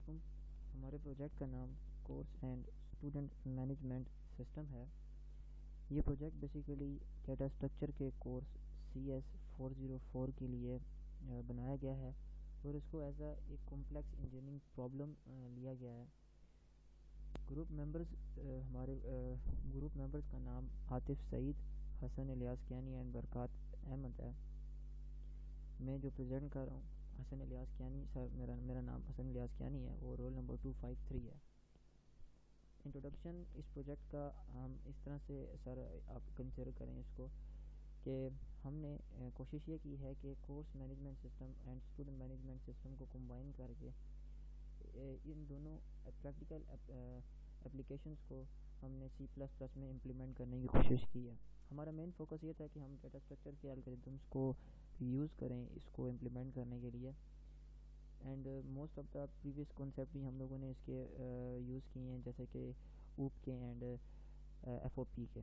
वालेकुम। हमारे प्रोजेक्ट का नाम course and student management system है। ये प्रोजेक्ट बेसिकली डेटा स्ट्रक्चर के कोर्स CS404 के लिए बनाया गया है और इसको एज एक कॉम्प्लेक्स इंजीनियरिंग प्रॉब्लम लिया गया है। हमारे ग्रुप मेंबर्स का नाम आतिफ सईद, हसन इलियास कियानी एंड बरकत अहमद है। मैं जो प्रेजेंट कर रहा हूँ हसन इलियास कियानी सर, मेरा नाम हसन इलियास कियानी है और रोल नंबर 253 है। इंट्रोडक्शन इस प्रोजेक्ट का हम इस तरह से सर आप कंसिडर करें इसको कि हमने कोशिश ये की है कि course management system and student management system को कंबाइन करके इन दोनों प्रैक्टिकल एप्लीकेशंस को हमने C++ में इम्प्लीमेंट करने की कोशिश की है। हमारा मेन फोकस ये था कि हम डेटा स्ट्रक्चर के एल्गोरिथम्स को यूज़ करें इसको इम्प्लीमेंट करने के लिए। And most of the previous concept भी हम लोगों ने इसके यूज़ किए हैं, जैसे कि ऊप के एंड FOP के।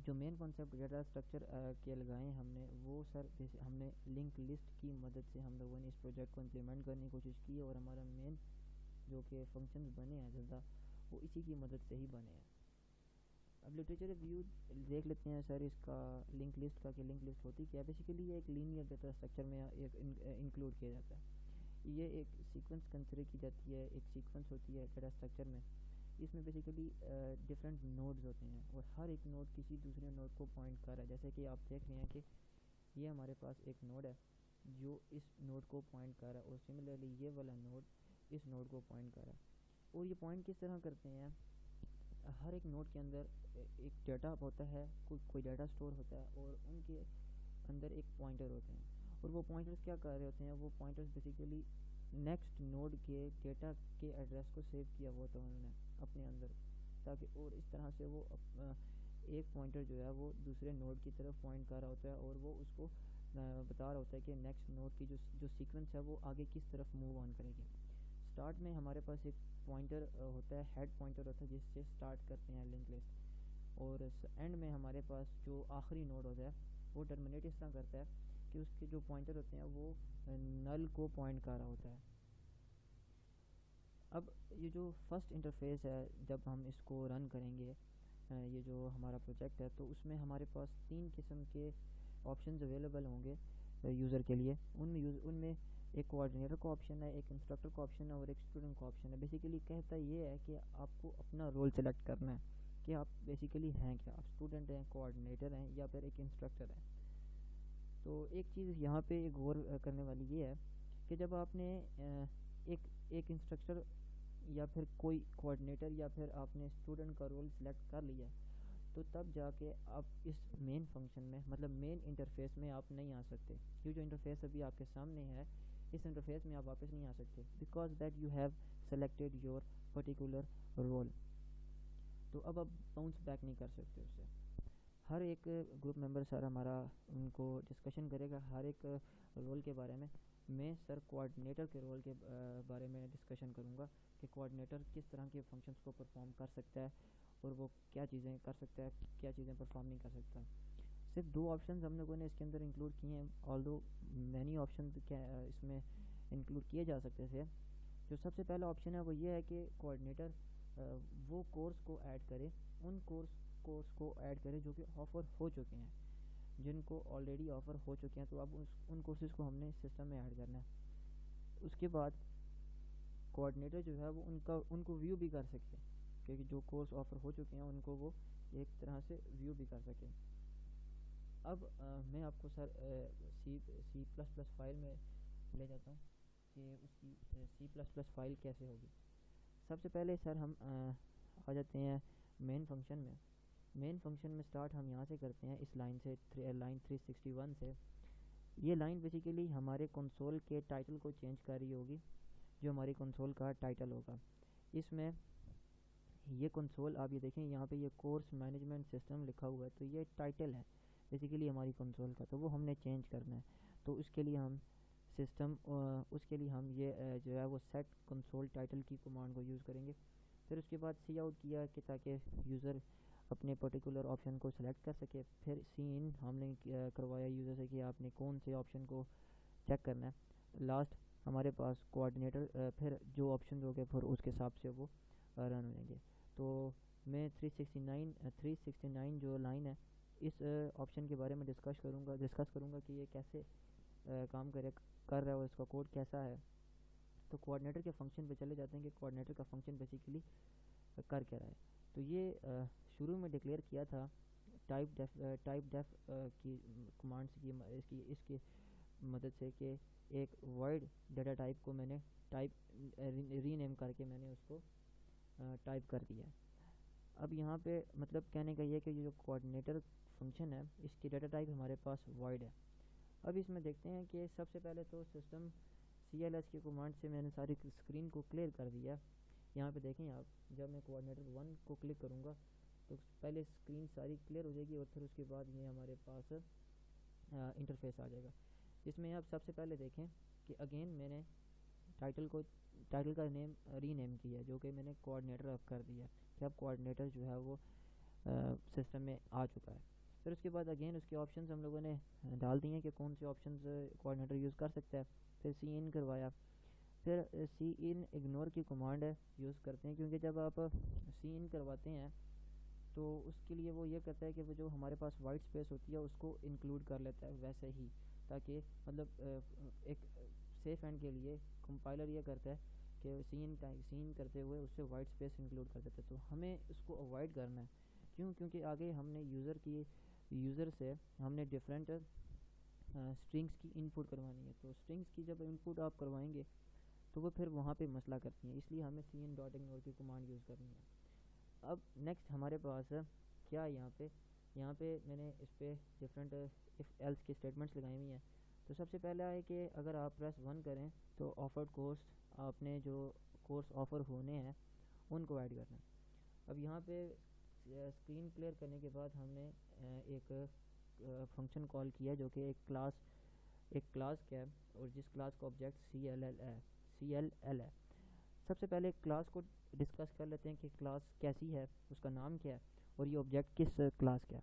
जो मेन कॉन्सेप्ट डेटा स्ट्रक्चर के लगाए हमने वो सर हमने लिंक लिस्ट की मदद से हम लोगों ने इस प्रोजेक्ट को इम्प्लीमेंट करने की कोशिश की और हमारा मेन जो कि फंक्शंस बने हैं ज़्यादा वो इसी की मदद से ही बने हैं। अब लिटरेचर रिव्यू देख लेते हैं सर इसका लिंक लिस्ट का कि लिंक लिस्ट होती क्या है। बेसिकली ये एक लीनियर डेटा स्ट्रक्चर में एक इंक्लूड किया जाता है। ये एक सीक्वेंस कंसिडर की जाती है, एक सीक्वेंस होती है डेटा स्ट्रक्चर में। इसमें बेसिकली डिफरेंट नोड्स होते हैं और हर एक नोड किसी दूसरे नोड को पॉइंट कर रहा है। जैसे कि आप देख रहे हैं कि ये हमारे पास एक नोड है जो इस नोड को पॉइंट कर रहा है और सिमिलरली ये वाला नोड इस नोड को पॉइंट कर रहा है। और ये पॉइंट किस तरह करते हैं, हर एक नोड के अंदर एक डाटा होता है, कोई डाटा स्टोर होता है और उनके अंदर एक पॉइंटर होते हैं। और वो पॉइंटर्स क्या कर रहे होते हैं, वो पॉइंटर्स बेसिकली नेक्स्ट नोड के डेटा के एड्रेस को सेव किया हुआ होता है उन्होंने अपने अंदर, ताकि और इस तरह से वो एक पॉइंटर जो है वो दूसरे नोड की तरफ पॉइंट कर रहा होता है और वो उसको बता रहा होता है कि नेक्स्ट नोड की जो सीक्वेंस है वो आगे किस तरफ मूव ऑन करेगी। स्टार्ट में हमारे पास एक पॉइंटर होता है, हेड पॉइंटर होता है जिससे स्टार्ट करते हैं लिंक लिस्ट। और एंड में हमारे पास जो आखिरी नोड होता है वो टर्मिनेट इस तरह करता है कि उसके जो पॉइंटर होते हैं वो नल को पॉइंट कर रहा होता है। अब ये जो फर्स्ट इंटरफेस है जब हम इसको रन करेंगे, ये जो हमारा प्रोजेक्ट है, तो उसमें हमारे पास 3 किस्म के ऑप्शंस अवेलेबल होंगे यूज़र के लिए। उनमें एक कोऑर्डिनेटर का ऑप्शन है, एक इंस्ट्रक्टर का ऑप्शन है और एक स्टूडेंट का ऑप्शन है। बेसिकली कहता ये है कि आपको अपना रोल सेलेक्ट करना है कि आप बेसिकली हैं क्या, आप स्टूडेंट हैं, कोऑर्डिनेटर हैं या फिर एक इंस्ट्रक्टर हैं। तो एक चीज़ यहाँ पे गौर करने वाली ये है कि जब आपने एक इंस्ट्रक्टर या फिर कोई कोऑर्डिनेटर या फिर आपने स्टूडेंट का रोल सिलेक्ट कर लिया तो तब जाके आप इस मेन फंक्शन में, मतलब मेन इंटरफेस में आप नहीं आ सकते। ये जो इंटरफेस अभी आपके सामने है, इस इंटरफेस में आप वापस नहीं आ सकते because that you have selected your particular role. तो अब आप बाउंस बैक नहीं कर सकते उससे। हर एक ग्रुप मेंबर सर हमारा उनको डिस्कशन करेगा हर एक रोल के बारे में। मैं सर कोऑर्डिनेटर के रोल के बारे में डिस्कशन करूँगा कि कोऑर्डिनेटर किस तरह के फंक्शंस को परफॉर्म कर सकता है और वो क्या चीज़ें कर सकता है, क्या चीज़ें परफॉर्म नहीं कर सकता। सिर्फ 2 ऑप्शन हम लोगों ने इसके अंदर इंक्लूड किए हैं, ऑल्दो मैनी ऑप्शन इसमें इंक्लूड किए जा सकते थे। जो सबसे पहला ऑप्शन है वो ये है कि कोऑर्डिनेटर वो कोर्स को ऐड करे, उन कोर्स को ऐड करे जो कि ऑफ़र हो चुके हैं, जिनको ऑलरेडी ऑफ़र हो चुके हैं। तो अब उन कोर्सेज़ को हमने सिस्टम में ऐड करना है। उसके बाद कोऑर्डिनेटर जो है वो उनको व्यू भी कर सके, क्योंकि जो कोर्स ऑफ़र हो चुके हैं उनको वो एक तरह से व्यू भी कर सके। अब मैं आपको सर C++ फाइल में ले जाता हूँ कि उसकी C++ फाइल कैसे होगी। सबसे पहले सर हम आ जाते हैं मेन फंक्शन में। मेन फंक्शन में स्टार्ट हम यहाँ से करते हैं, इस लाइन से, लाइन 361 से। ये लाइन बेसिकली हमारे कंसोल के टाइटल को चेंज कर रही होगी, जो हमारी कंसोल का टाइटल होगा। इसमें ये कंसोल आप ये देखें, यहाँ पे ये कोर्स मैनेजमेंट सिस्टम लिखा हुआ है, तो ये टाइटल है बेसिकली हमारी कंसोल का, तो वो हमने चेंज करना है। तो उसके लिए हम ये जो है वो सेट कंसोल टाइटल की कमांड को यूज़ करेंगे। फिर उसके बाद सी आउट किया कि ताकि यूज़र अपने पर्टिकुलर ऑप्शन को सेलेक्ट कर सके। फिर सी इन हमने करवाया यूज़र से कि आपने कौन से ऑप्शन को चेक करना है। लास्ट हमारे पास कोऑर्डिनेटर फिर जो ऑप्शन होंगे फिर उसके हिसाब से वो रन होंगे। तो मैं 369 जो लाइन है इस ऑप्शन के बारे में डिस्कस करूँगा कि ये कैसे काम कर रहा है और इसका कोड कैसा है। तो कोऑर्डिनेटर के फंक्शन पे चले जाते हैं कि कोऑर्डिनेटर का फंक्शन बेसिकली कर क्या रहा है। तो ये शुरू में डिक्लेयर किया था टाइप डेफ की कमांड्स की इसकी मदद से कि एक वर्ड डाटा टाइप को मैंने रीनेम करके मैंने उसको टाइप कर दिया। अब यहाँ पे मतलब कहने का ये कि जो कोऑर्डिनेटर फंक्शन है इसकी डाटा टाइप हमारे पास वॉइड है। अब इसमें देखते हैं कि सबसे पहले तो सिस्टम CLS की कमांड से मैंने सारी स्क्रीन को क्लियर कर दिया। यहाँ पे देखें आप, जब मैं कोऑर्डिनेटर 1 को क्लिक करूँगा तो पहले स्क्रीन सारी क्लियर हो जाएगी और फिर उसके बाद ये हमारे पास इंटरफेस आ जाएगा। इसमें आप सबसे पहले देखें कि अगेन मैंने टाइटल का नेम रीनेम किया जो कि मैंने कोऑर्डिनेटर अब कर दिया कि अब कोऑर्डिनेटर जो है वो सिस्टम में आ चुका है। फिर उसके बाद अगेन उसके ऑप्शंस हम लोगों ने डाल दिए कि कौन से ऑप्शंस कोऑर्डिनेटर यूज़ कर सकता है। फिर सी इन करवाया। फिर सी इन इग्नोर की कमांड है यूज़ करते हैं क्योंकि जब आप सी इन करवाते हैं तो उसके लिए वो ये करता है कि वो जो हमारे पास वाइट स्पेस होती है उसको इंक्लूड कर लेता है वैसे ही, ताकि मतलब एक सेफ एंड के लिए कंपाइलर ये करता है कि सीन करते हुए उससे वाइट स्पेस इंक्लूड कर देते हैं। तो हमें इसको अवॉइड करना है। क्यों? क्योंकि आगे हमने यूज़र से हमने डिफरेंट स्ट्रिंग्स की इनपुट करवानी है। तो स्ट्रिंग्स की जब इनपुट आप करवाएंगे तो वो फिर वहाँ पे मसला करती हैं, इसलिए हमें cin.ignore की कमांड यूज़ करनी है। अब नेक्स्ट हमारे पास क्या है यहाँ पे मैंने इस पर डिफरेंट इफ़ एल्स की स्टेटमेंट्स लगाई हुई हैं। तो सबसे पहला है कि अगर आप प्रेस 1 करें तो ऑफर्ड कोर्स आपने जो कोर्स ऑफ़र होने हैं उनको ऐड करना है। अब यहाँ पे स्क्रीन क्लियर करने के बाद हमने एक फंक्शन कॉल किया जो कि एक क्लास का है और जिस क्लास का ऑब्जेक्ट CLL है। सबसे पहले क्लास को डिस्कस कर लेते हैं कि क्लास कैसी है, उसका नाम क्या है और ये ऑब्जेक्ट किस क्लास का है।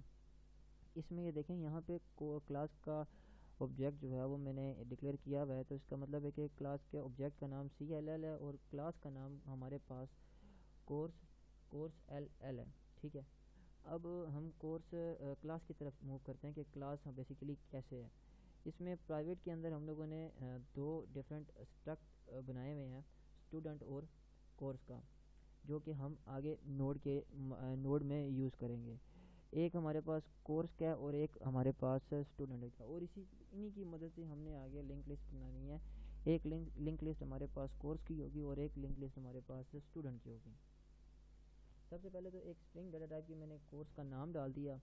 इसमें ये देखें यहाँ पे क्लास का ऑब्जेक्ट जो है वो मैंने डिक्लेयर किया हुआ है। तो इसका मतलब है कि क्लास के ऑब्जेक्ट का नाम CLL है और क्लास का नाम हमारे पास कोर्स LL है। ठीक है, अब हम कोर्स क्लास की तरफ मूव करते हैं कि क्लास बेसिकली कैसे है। इसमें प्राइवेट के अंदर हम लोगों ने दो डिफरेंट स्ट्रक्ट बनाए हुए हैं, स्टूडेंट और कोर्स का, जो कि हम आगे नोड में यूज़ करेंगे। एक हमारे पास कोर्स का है और एक हमारे पास स्टूडेंट का, और इन्हीं की मदद से हमने आगे लिंक लिस्ट बनानी है। एक लिंक लिस्ट हमारे पास कोर्स की होगी और एक लिंक लिस्ट हमारे पास स्टूडेंट की होगी। सबसे पहले तो एक स्ट्रिंग डाटा टाइप की मैंने कोर्स का नाम डाल दिया।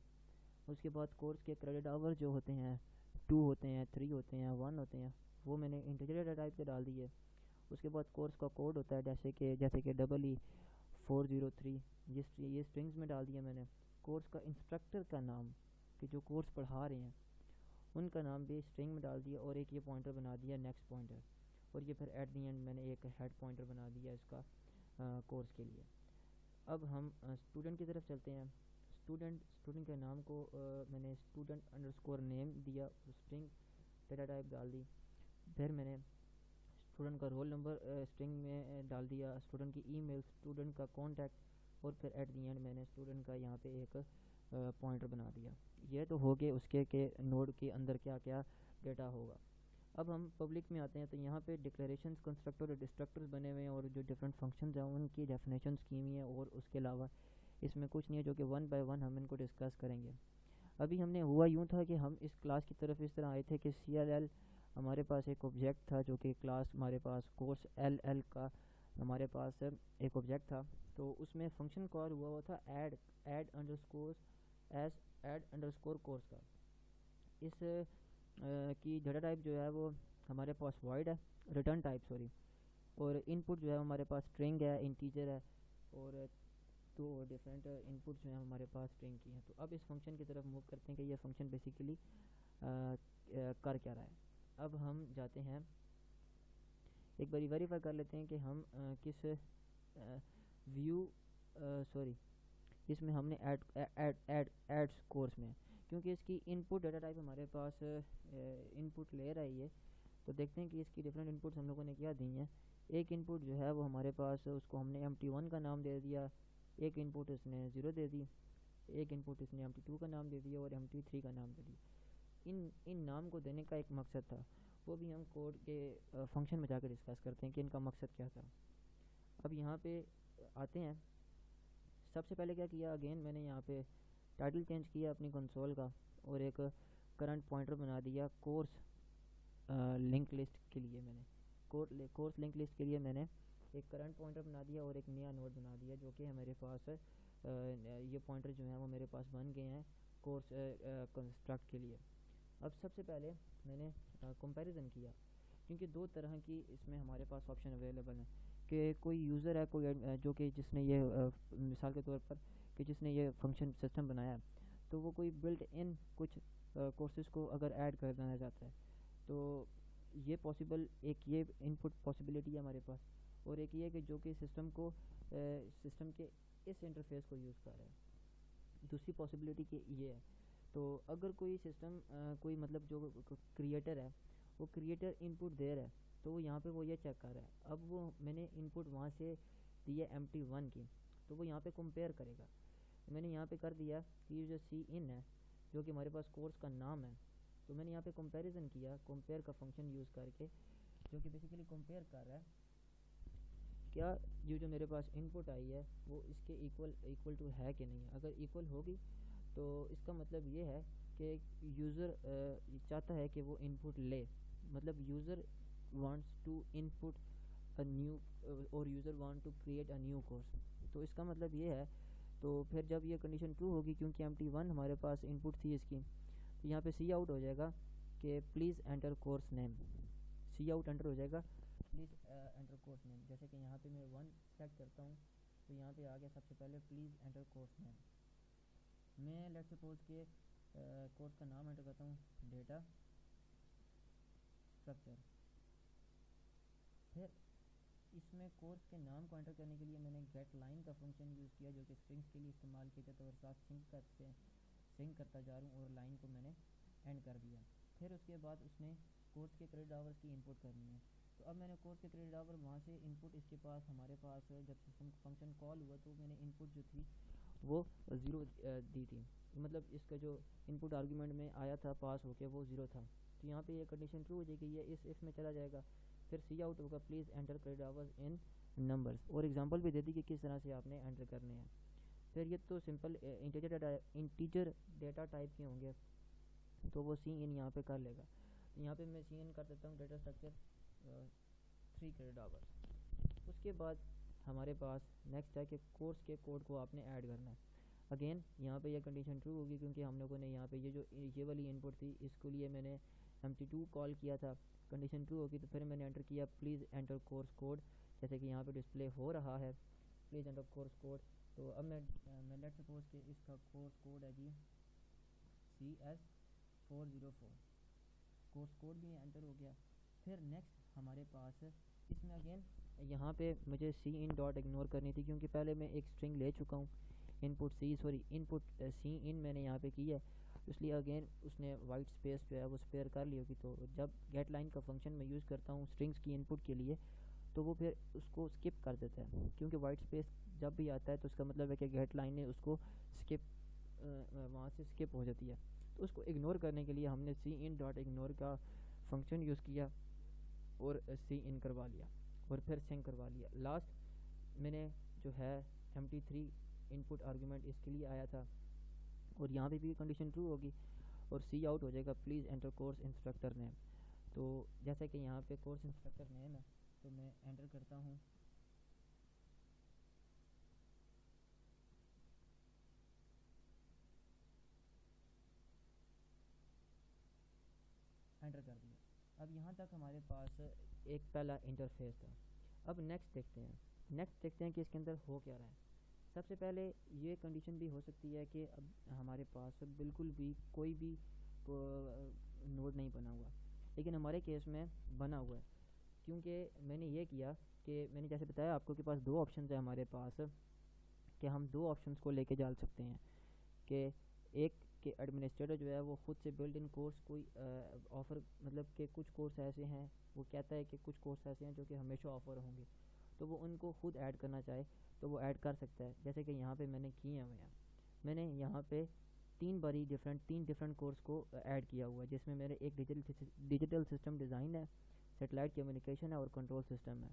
उसके बाद कोर्स के क्रेडिट आवर जो होते हैं 2 होते हैं, 3 होते हैं, 1 होते हैं, वो मैंने इंटीजर डाटा टाइप के डाल दिए। उसके बाद कोर्स का कोड होता है जैसे कि EE403, ये स्ट्रिंग्स में डाल दिया मैंने। कोर्स का इंस्ट्रक्टर का नाम कि जो कोर्स पढ़ा रहे हैं उनका नाम भी स्ट्रिंग में डाल दिया और एक ये पॉइंटर बना दिया नेक्स्ट पॉइंटर, और ये फिर एट दी एंड मैंने एक हेड पॉइंटर बना दिया इसका कोर्स के लिए। अब हम स्टूडेंट की तरफ चलते हैं। स्टूडेंट के नाम को मैंने student_name दिया, स्ट्रिंग डेटा टाइप डाल दी। फिर मैंने स्टूडेंट का रोल नंबर स्ट्रिंग में डाल दिया, स्टूडेंट की ईमेल, स्टूडेंट का कॉन्टैक्ट, और फिर एट दी एंड मैंने स्टूडेंट का यहाँ पे एक पॉइंटर बना दिया। ये तो हो गए उसके के नोड के अंदर क्या क्या डेटा होगा। अब हम पब्लिक में आते हैं। तो यहाँ पे डिक्लेरेशंस, कंस्ट्रक्टर और डिस्ट्रक्टर्स बने हुए हैं और जो डिफरेंट फंक्शंस हैं उनकी डेफिनेशंस की हुई हैं, और उसके अलावा इसमें कुछ नहीं है, जो कि 1 बाय 1 हम इनको डिस्कस करेंगे। अभी हमने हुआ यूँ था कि हम इस क्लास की तरफ इस तरह आए थे कि CLL हमारे पास एक ऑब्जेक्ट था, जो कि क्लास हमारे पास कोर्स LL का हमारे पास एक ऑब्जेक्ट था। तो उसमें फंक्शन कॉल हुआ था ऐड अंडरस्कोर कोर्स का। इस की डाटा टाइप जो है वो हमारे पास वॉइड है, रिटर्न टाइप सॉरी, और इनपुट जो है हमारे पास स्ट्रिंग है, इंटीजर है, और तो डिफरेंट इनपुट जो है हमारे पास स्ट्रिंग की हैं। तो अब इस फंक्शन की तरफ मूव करते हैं कि ये फंक्शन बेसिकली कर क्या रहा है। अब हम जाते हैं, एक बार वेरीफाई कर लेते हैं कि हम किस व्यू इसमें हमने ऐड कोर्स में, क्योंकि इसकी इनपुट डाटा टाइप हमारे पास इनपुट ले रहा है ये, तो देखते हैं कि इसकी डिफरेंट इनपुट्स हम लोगों ने क्या दी हैं। एक इनपुट जो है वो हमारे पास, उसको हमने empty1 का नाम दे दिया, एक इनपुट इसने 0 दे दी, एक इनपुट इसने empty2 का नाम दे दिया और empty3 का नाम दे दिया। इन नाम को देने का एक मकसद था, वो भी हम कोड के फंक्शन में जाकर डिस्कस करते हैं कि इनका मकसद क्या था। अब यहाँ पे आते हैं। सबसे पहले क्या किया, अगेन मैंने यहाँ पे टाइटल चेंज किया अपनी कंसोल का और एक करंट पॉइंटर बना दिया कोर्स लिंक लिस्ट के लिए। मैंने कोर्स लिंक लिस्ट के लिए मैंने एक करंट पॉइंटर बना दिया और एक नया नोड बना दिया, जो कि मेरे पास ये पॉइंटर जो है वो मेरे पास बन गए हैं कोर्स कंस्ट्रक्ट के लिए। अब सबसे पहले मैंने कंपैरिजन किया, क्योंकि दो तरह की इसमें हमारे पास ऑप्शन अवेलेबल हैं कि कोई यूज़र है, कोई जो कि जिसने ये मिसाल के तौर पर कि जिसने ये फंक्शन सिस्टम बनाया है, तो वो कोई बिल्ट इन कुछ कोर्सेज़ को अगर ऐड कर देना चाहता है, तो ये पॉसिबल, एक ये इनपुट पॉसिबिलिटी है हमारे पास, और एक ये कि जो कि सिस्टम के इस इंटरफेस को यूज़ कर रहा है। दूसरी पॉसिबिलिटी कि ये है, तो अगर कोई सिस्टम कोई मतलब जो क्रिएटर है वो क्रिएटर इनपुट दे रहा है, तो वो यहाँ पे वो ये चेक कर रहा है। अब वो मैंने इनपुट वहाँ से दी है empty1 की, तो वो यहाँ पे कंपेयर करेगा। मैंने यहाँ पे कर दिया कि जो सी इन है, जो कि हमारे पास कोर्स का नाम है, तो मैंने यहाँ पे कंपैरिजन किया कंपेयर का फंक्शन यूज़ करके, जो कि बेसिकली कंपेयर कर रहा है क्या जो मेरे पास इनपुट आई है वो इसके इक्वल टू है कि नहीं है। अगर इक्वल होगी तो इसका मतलब ये है कि यूज़र चाहता है कि वो इनपुट ले, मतलब user wants to input a new और user want to create a new course. तो इसका मतलब ये है, तो फिर जब ये कंडीशन ट्रू होगी, क्योंकि empty1 हमारे पास इनपुट थी इसकी, तो यहाँ पे सी आउट हो जाएगा कि प्लीज़ एंटर कोर्स नेम। सी आउट एंटर हो जाएगा प्लीज़ एंटर कोर्स नेम। जैसे कि यहाँ पे मैं 1 सेट करता हूँ, तो यहाँ पे आ गया सबसे पहले प्लीज़ एंटर कोर्स नेम। मैं लेट्स सपोज के कोर्स का नाम एंटर करता हूँ डेटा स्ट्रक्चर। फिर इसमें कोर्स के नाम को एंटर करने के लिए मैंने गेट लाइन का फंक्शन यूज़ किया, जो कि स्ट्रिंग्स के लिए इस्तेमाल किया जाता है, और साथ सिंक करता जा रहा हूँ और लाइन को मैंने एंड कर दिया। फिर उसके बाद उसने कोर्स के क्रेडिट आवर्स की इनपुट करनी है, तो अब मैंने कोर्स के क्रेडिट आवर वहाँ से इनपुट इसके पास हमारे पास जब सिस्टम फंक्शन कॉल हुआ, तो मैंने इनपुट जो थी वो 0 दी थी, मतलब इसका जो इनपुट आर्ग्यूमेंट में आया था पास होके वो 0 था। तो यहाँ पे ये कंडीशन ट्रू हो जाएगी, ये इस में चला जाएगा। फिर सी आउट होगा please enter credit hours in numbers, और एग्जांपल भी दे दी कि किस तरह से आपने एंटर करने हैं। फिर ये तो सिंपल इंटीजर डेटा टाइप के होंगे, तो वो सी इन यहाँ पे कर लेगा। तो यहाँ पे मैं सी इन कर देता हूँ डेटा स्ट्रक्चर 3 क्रेडिट आवर्स। उसके बाद हमारे पास नेक्स्ट है कि कोर्स के कोड को आपने ऐड करना है। अगेन यहाँ पे ये कंडीशन ट्रू होगी, क्योंकि हम लोगों ने यहाँ पे ये वाली इनपुट थी, इसके लिए मैंने empty2 कॉल किया था। कंडीशन ट्रू होगी तो फिर मैंने एंटर किया प्लीज़ एंटर कोर्स कोड, जैसे कि यहाँ पे डिस्प्ले हो रहा है प्लीज़ एंटर कोर्स कोड। तो अब मैं लेट्स सपोज कि इसका कोर्स कोड है जी CS404, कोर्स कोड भी एंटर हो गया। फिर नेक्स्ट हमारे पास इसमें अगेन यहाँ पे मुझे सी इन डॉट इग्नोर करनी थी, क्योंकि पहले मैं एक स्ट्रिंग ले चुका हूँ। इनपुट सी इन मैंने यहाँ पे की है, इसलिए अगेन उसने वाइट स्पेस जो है वो स्पेयर कर ली होगी। तो जब गेट लाइन का फंक्शन मैं यूज़ करता हूँ स्ट्रिंग्स की इनपुट के लिए, तो वो फिर उसको स्किप कर देता है, क्योंकि वाइट स्पेस जब भी आता है तो उसका मतलब है कि गेट लाइन ने उसको स्किप वहाँ से स्किप हो जाती है। तो उसको इग्नोर करने के लिए हमने सी इन डॉट इग्नोर का फंक्शन यूज़ किया और सी इन करवा लिया और फिर सिंक करवा लिया। लास्ट मैंने जो है empty3 इनपुट आर्ग्यूमेंट इसके लिए आया था, और यहाँ पे भी कंडीशन ट्रू होगी और सी आउट हो जाएगा please enter course instructor name. तो जैसे कि यहाँ पे कोर्स इंस्ट्रक्टर नेम है, तो मैं एंटर करता हूँ एंटर कर दिया। अब यहाँ तक हमारे पास एक पहला इंटरफेस था। अब नेक्स्ट देखते हैं कि इसके अंदर हो क्या रहा है। सबसे पहले ये कंडीशन भी हो सकती है कि अब हमारे पास बिल्कुल भी कोई भी नोड नहीं बना हुआ, लेकिन हमारे केस में बना हुआ है, क्योंकि मैंने ये किया कि मैंने जैसे बताया आपको के पास दो ऑप्शंस है हमारे पास, कि हम दो ऑप्शंस को लेके चल सकते हैं, कि एक इसके एडमिनिस्ट्रेटर जो है वो खुद से बिल्ड इन कोर्स कोई ऑफ़र, मतलब कि कुछ कोर्स ऐसे हैं, वो कहता है कि कुछ कोर्स ऐसे हैं जो कि हमेशा ऑफ़र होंगे, तो वो उनको खुद ऐड करना चाहे तो वो ऐड कर सकता है। जैसे कि यहाँ पे मैंने किए हुए हैं, मैंने यहाँ पे तीन डिफरेंट कोर्स को ऐड किया हुआ है, जिसमें मेरे एक डिजिटल सिस्टम डिज़ाइन है, सेटेलाइट कम्युनिकेशन है और कंट्रोल सिस्टम है।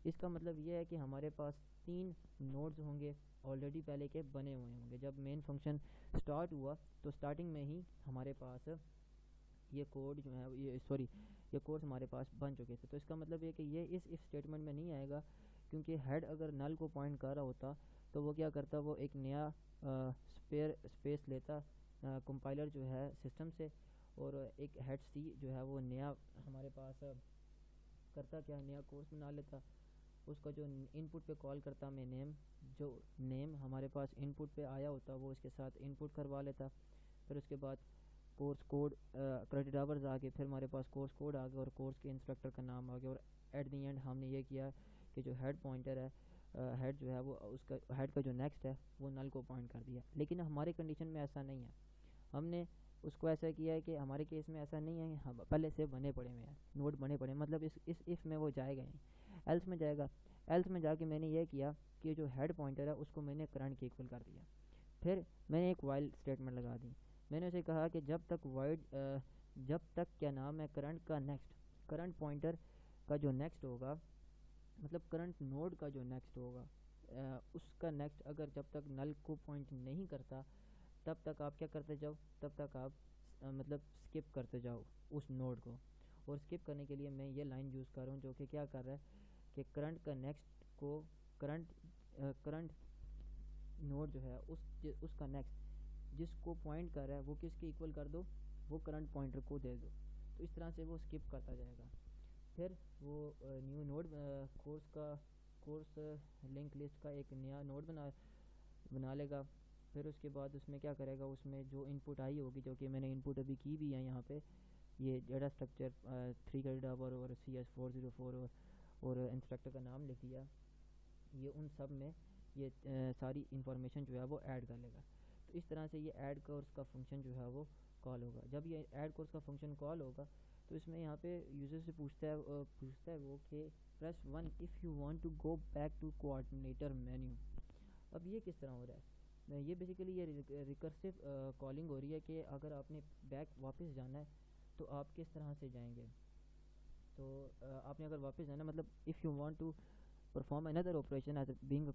इसका मतलब ये है कि हमारे पास 3 नोड्स होंगे ऑलरेडी पहले के बने हुए होंगे। जब मेन फंक्शन स्टार्ट हुआ तो स्टार्टिंग में ही हमारे पास ये कोड जो है ये कोर्स हमारे पास बन चुके थे। तो इसका मतलब ये कि ये इस इफ स्टेटमेंट में नहीं आएगा, क्योंकि हेड अगर नल को पॉइंट कर रहा होता तो वो क्या करता, वो एक नया स्पेस लेता कंपाइलर जो है सिस्टम से, और एक हेड सी जो है वो नया हमारे पास करता क्या, नया कोर्स बना लेता, उसका जो इनपुट पे कॉल करता मैं नेम, जो नेम हमारे पास इनपुट पे आया होता वो इसके साथ इनपुट करवा लेता। फिर उसके बाद कोर्स कोड क्रेडिट आवर्स आ गए, फिर हमारे पास कोर्स कोड आ गया और कोर्स के इंस्ट्रक्टर का नाम आ गया, और एट दी एंड हमने ये किया कि जो हेड पॉइंटर है, हेड जो है वो उसका हेड का जो नेक्स्ट है वो नल को पॉइंट कर दिया। लेकिन हमारे कंडीशन में ऐसा नहीं है, हमने उसको ऐसा किया है कि हमारे केस में ऐसा नहीं है, हम पहले से बने पड़े हुए हैं, नोट बने पड़े हैं, मतलब इस इफ़ में वो जाएगा ही, एल्स में जाएगा। एल्स में जाके मैंने ये किया कि जो हेड पॉइंटर है उसको मैंने करंट के इक्वल कर दिया। फिर मैंने एक वाइल स्टेटमेंट लगा दी, मैंने उसे कहा कि जब तक क्या नाम है करंट पॉइंटर का जो नेक्स्ट होगा, मतलब करंट नोड का जो नेक्स्ट होगा उसका नेक्स्ट अगर जब तक नल को पॉइंट नहीं करता तब तक आप क्या करते जाओ, तब तक आप मतलब स्किप करते जाओ उस नोड को। और स्किप करने के लिए मैं ये लाइन यूज़ कर रहा हूँ जो कि क्या कर रहा है कि करंट का नेक्स्ट को करंट नोड जो है उसका नेक्स्ट जिसको पॉइंट कर रहा है वो किसके इक्वल कर दो, वो करंट पॉइंटर को दे दो। तो इस तरह से वो स्किप करता जाएगा। फिर वो new node course link list का एक नया नोड बना लेगा। फिर उसके बाद उसमें क्या करेगा, उसमें जो इनपुट आई होगी, जो कि मैंने इनपुट अभी की भी है यहाँ पे, ये डेटा स्ट्रक्चर 3 क्रेडिट आवर और CS404 और इंस्ट्रक्टर का नाम लिख दिया, ये उन सब में ये सारी इंफॉर्मेशन जो है वो ऐड कर लेगा। तो इस तरह से ये ऐड कोर्स का फंक्शन जो है वो कॉल होगा। जब ये ऐड कोर्स का फंक्शन कॉल होगा तो इसमें यहाँ पे यूज़र से पूछता है वो कि press 1 if you want to go back to coordinator menu. अब ये किस तरह हो रहा है, ये बेसिकली ये रिकर्सिव कॉलिंग हो रही है कि अगर आपने बैक वापस जाना है तो आप किस तरह से जाएंगे। तो आपने अगर वापस जाना, मतलब if you want to perform another operation as being a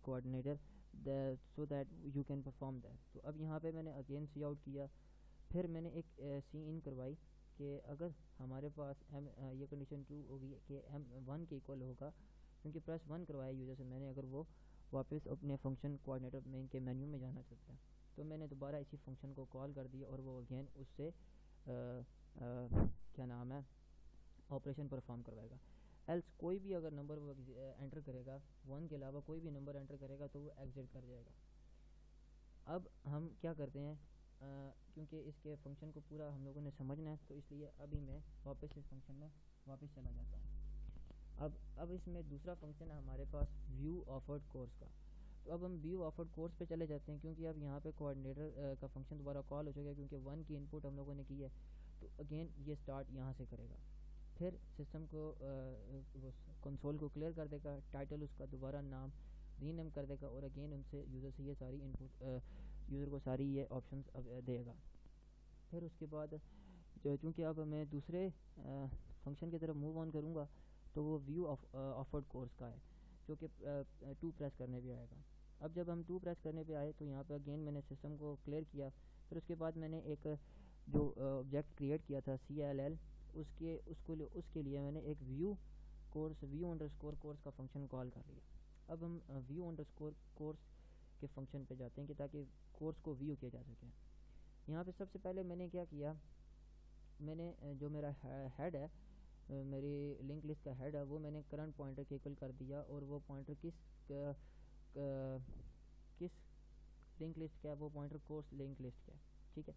coordinator so that you can perform that. तो अब यहाँ पे मैंने अगेन सी आउट किया, फिर मैंने एक सी इन करवाई कि अगर हमारे पास ये कंडीशन ट्रू होगी कि M1 के इक्वल होगा, क्योंकि प्रेस 1 करवाया यूज़र से मैंने, अगर वो वापस अपने फंक्शन कोऑर्डिनेटर मेन के मेन्यू में जाना चाहता है तो मैंने दोबारा इसी फंक्शन को कॉल कर दिया और वो अगेन उससे क्या नाम है ऑपरेशन परफॉर्म करवाएगा। एल्स कोई भी अगर नंबर वो एंटर करेगा, 1 के अलावा कोई भी नंबर एंटर करेगा तो वो एग्जिट कर जाएगा। अब हम क्या करते हैं, क्योंकि इसके फंक्शन को पूरा हम लोगों ने समझना है तो इसलिए अभी मैं वापस इस फंक्शन में वापस चला जाता हूँ। अब इसमें दूसरा फंक्शन है हमारे पास व्यू ऑफर्ड कोर्स का। तो अब हम व्यू ऑफर्ड कोर्स पे चले जाते हैं, क्योंकि अब यहाँ पे कोऑर्डिनेटर का फंक्शन दोबारा कॉल हो चुका है, क्योंकि 1 की इनपुट हम लोगों ने की है। तो अगेन ये स्टार्ट यहाँ से करेगा, फिर सिस्टम को कंसोल को क्लियर कर देगा, टाइटल उसका दोबारा नाम रीनेम कर देगा और अगेन उनसे यूज़र से ये सारी इनपुट यूज़र को सारी ये ऑप्शंस देगा। फिर उसके बाद चूँकि अब मैं दूसरे फंक्शन की तरफ मूव ऑन करूँगा तो वो व्यू ऑफर्ड कोर्स का है, जो कि 2 प्रेस करने पे आएगा। अब जब हम 2 प्रेस करने पे आए तो यहाँ पे अगेन मैंने सिस्टम को क्लियर किया। फिर उसके बाद मैंने एक जो ऑब्जेक्ट क्रिएट किया था CLL, उसके लिए मैंने एक व्यू अंडरस्कोर कोर्स का फंक्शन कॉल कर लिया। अब हम व्यू अंडरस्कोर कोर्स के फंक्शन पे जाते हैं कि ताकि कोर्स को व्यू किया जा सके। यहाँ पे सबसे पहले मैंने क्या किया, मैंने जो मेरा हेड है, मेरी लिंक लिस्ट का हेड है, वो मैंने करंट पॉइंटर के इक्वल कर दिया। और वो पॉइंटर किस लिंक लिस्ट का है, वो पॉइंटर कोर्स लिंक लिस्ट का है, ठीक है।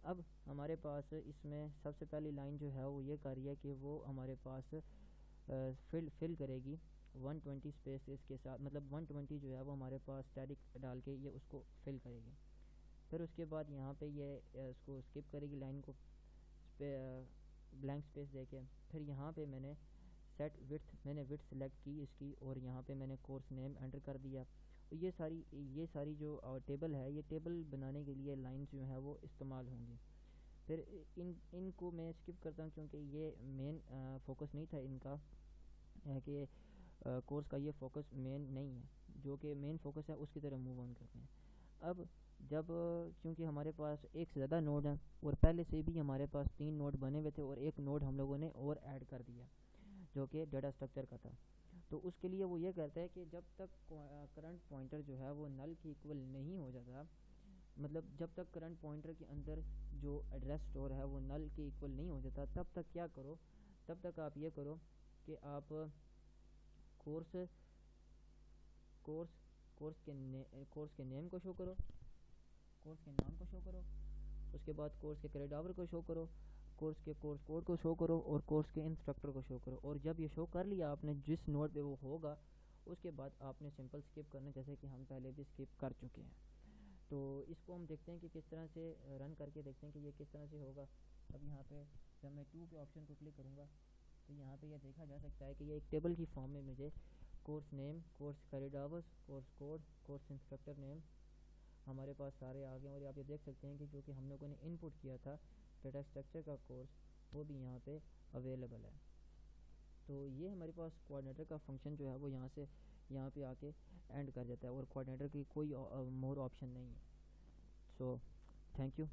अब हमारे पास इसमें सबसे पहली लाइन जो है वो ये कर रही है कि वो हमारे पास फिल करेगी 120 स्पेसेस के साथ, मतलब 120 जो है वो हमारे पास स्टैटिक डाल के ये उसको फिल करेगी। फिर उसके बाद यहाँ पे ये इसको स्किप करेगी लाइन को, ब्लैंक स्पेस देके। फिर यहाँ पे मैंने सेट विड्थ, मैंने विड्थ सेलेक्ट की इसकी, और यहाँ पे मैंने कोर्स नेम एंटर कर दिया। तो ये सारी जो टेबल है, ये टेबल बनाने के लिए लाइंस जो हैं वो इस्तेमाल होंगी। फिर इनको मैं स्किप करता हूँ क्योंकि ये मेन फोकस नहीं था इनका, कि कोर्स का ये फोकस मेन नहीं है, जो कि मेन फोकस है उसकी तरफ मूव ऑन करते हैं। अब जब क्योंकि हमारे पास एक से ज़्यादा नोड है और पहले से भी हमारे पास 3 नोड बने हुए थे और एक नोड हम लोगों ने और ऐड कर दिया जो कि डाटा स्ट्रक्चर का था, तो उसके लिए वो ये कहता है कि जब तक करंट पॉइंटर जो है वो नल के इक्वल नहीं हो जाता, मतलब जब तक करंट पॉइंटर के अंदर जो एड्रेस स्टोर है वो नल के इक्वल नहीं हो जाता, तब तक क्या करो, तब तक आप ये करो कि आप कोर्स के नेम को शो करो, कोर्स के नाम को शो करो, उसके बाद कोर्स के क्रेडिट आवर को शो करो, कोर्स के कोर्स कोड को शो करो और कोर्स के इंस्ट्रक्टर को शो करो। और जब ये शो कर लिया आपने जिस नोड पे वो होगा, उसके बाद आपने सिंपल स्किप करना, जैसे कि हम पहले भी स्किप कर चुके हैं। तो इसको हम देखते हैं कि किस तरह से रन करके देखते हैं कि ये किस तरह से होगा। अब यहाँ पे जब मैं 2 के ऑप्शन को क्लिक करूँगा तो यहाँ पे ये देखा जा सकता है कि ये एक टेबल की फॉर्म में मुझे course name, course credit hours, course code, course instructor name हमारे पास सारे आ गए। और आप ये देख सकते हैं कि जो कि हम लोगों ने इनपुट किया था डाटा स्ट्रक्चर का कोर्स, वो भी यहाँ पे अवेलेबल है। तो ये हमारे पास कोऑर्डिनेटर का फंक्शन जो है वो यहाँ पे आके एंड कर जाता है और कोऑर्डिनेटर की कोई मोर ऑप्शन नहीं है। So thank you.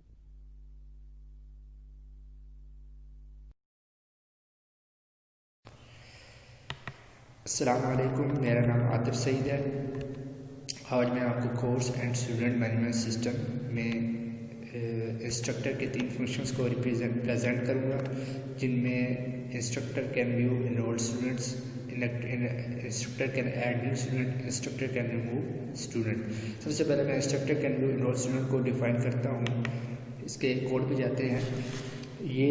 अस्सलाम वालेकुम, मेरा नाम आतिफ सईद है। आज मैं आपको course and student management system में इंस्ट्रक्टर के 3 फंक्शंस को प्रेजेंट करूँगा, जिनमें instructor can view enrolled students, instructor can add new student, instructor can remove student. सबसे पहले मैं instructor can view enrolled student को डिफाइन करता हूँ। इसके कोड पे जाते हैं। ये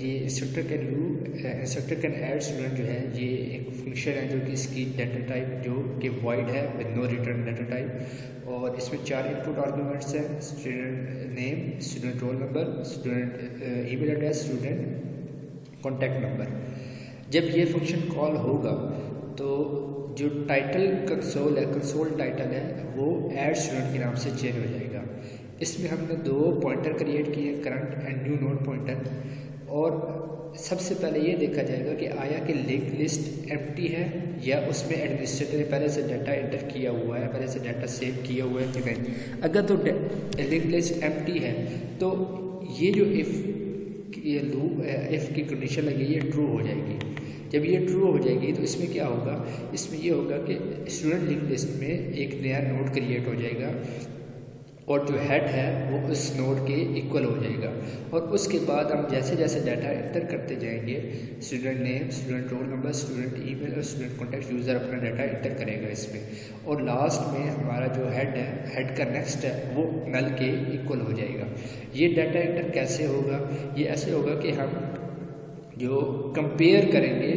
इंस्ट्रक्टर कैन ऐड स्टूडेंट जो है, ये एक फंक्शन है जो कि इसकी डाटा टाइप जो कि वॉइड है with no return data type, और इसमें 4 इनपुट आर्गुमेंट्स हैं, student name, student roll number, student email address, student contact number. जब ये फंक्शन कॉल होगा तो जो टाइटल कंसोल टाइटल है वो ऐड स्टूडेंट के नाम से चेंज हो जाएगा। इसमें हमने 2 पॉइंटर क्रिएट किए, current and new node pointer. और सबसे पहले ये देखा जाएगा कि आया कि लिंक लिस्ट एम्प्टी है या उसमें एडमिनिस्ट्रेटर ने पहले से डाटा एंटर किया हुआ है, पहले से डाटा सेव किया हुआ है कि नहीं। अगर तो लिंक लिस्ट एम्प्टी है तो ये जो इफ़ की कंडीशन लगी ये ट्रू हो जाएगी। जब ये ट्रू हो जाएगी तो इसमें क्या होगा, इसमें ये होगा कि स्टूडेंट लिंक लिस्ट में एक नया नोड क्रिएट हो जाएगा और जो हेड है वो उस नोड के इक्वल हो जाएगा। और उसके बाद हम जैसे जैसे डाटा एंटर करते जाएंगे, student name, student roll number, student email और स्टूडेंट कॉन्टैक्ट, यूज़र अपना डाटा एंटर करेगा इसमें। और लास्ट में हमारा जो हेड है, हेड का नेक्स्ट है, वो नल के इक्वल हो जाएगा। ये डाटा एंटर कैसे होगा, ये ऐसे होगा कि हम जो कंपेयर करेंगे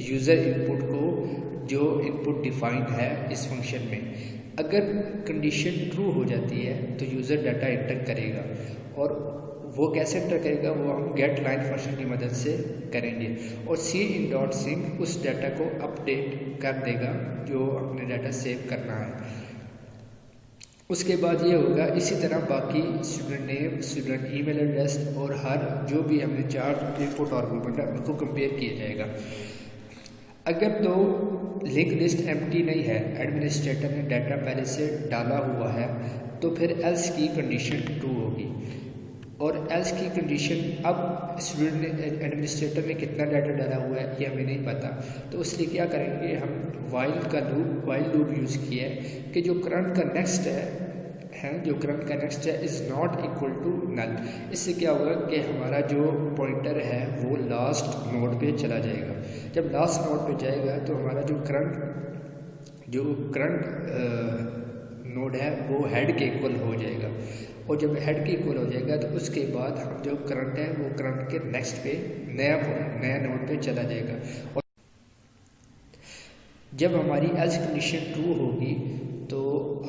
यूज़र इनपुट को जो इनपुट डिफाइन है इस फंक्शन में। अगर कंडीशन ट्रू हो जाती है तो यूज़र डाटा एंटर करेगा, और वो कैसे एंटर करेगा वो हम गेट लाइन फंक्शन की मदद से करेंगे। और cin.sync उस डाटा को अपडेट कर देगा जो अपने डाटा सेव करना है। उसके बाद ये होगा, इसी तरह बाकी student name, student email address और हर जो भी हमने 4 इनपुट आर्गुमेंट है उनको कंपेयर किया जाएगा। अगर तो लिंक लिस्ट एम्प्टी नहीं है, एडमिनिस्ट्रेटर ने डाटा पहले से डाला हुआ है, तो फिर एल्स की कंडीशन ट्रू होगी। और एल्स की कंडीशन, अब स्टूडेंट ने एडमिनिस्ट्रेटर ने कितना डाटा डाला हुआ है ये हमें नहीं पता, तो इसलिए क्या करेंगे हम वाइल लूप यूज़ किया है कि जो करंट का नेक्स्ट जो करंट का नेक्स्ट है is not equal to null. इससे क्या होगा कि हमारा जो पॉइंटर है वो लास्ट नोड पे चला जाएगा। जब लास्ट नोड पे जाएगा तो हमारा जो करंट नोड है वो हेड के इक्वल हो जाएगा। और जब हेड के इक्वल हो जाएगा तो उसके बाद हम जो करंट है वो करंट के नेक्स्ट पे नया नोड पे चला जाएगा। और जब हमारी एल्स कंडीशन ट्रू होगी तो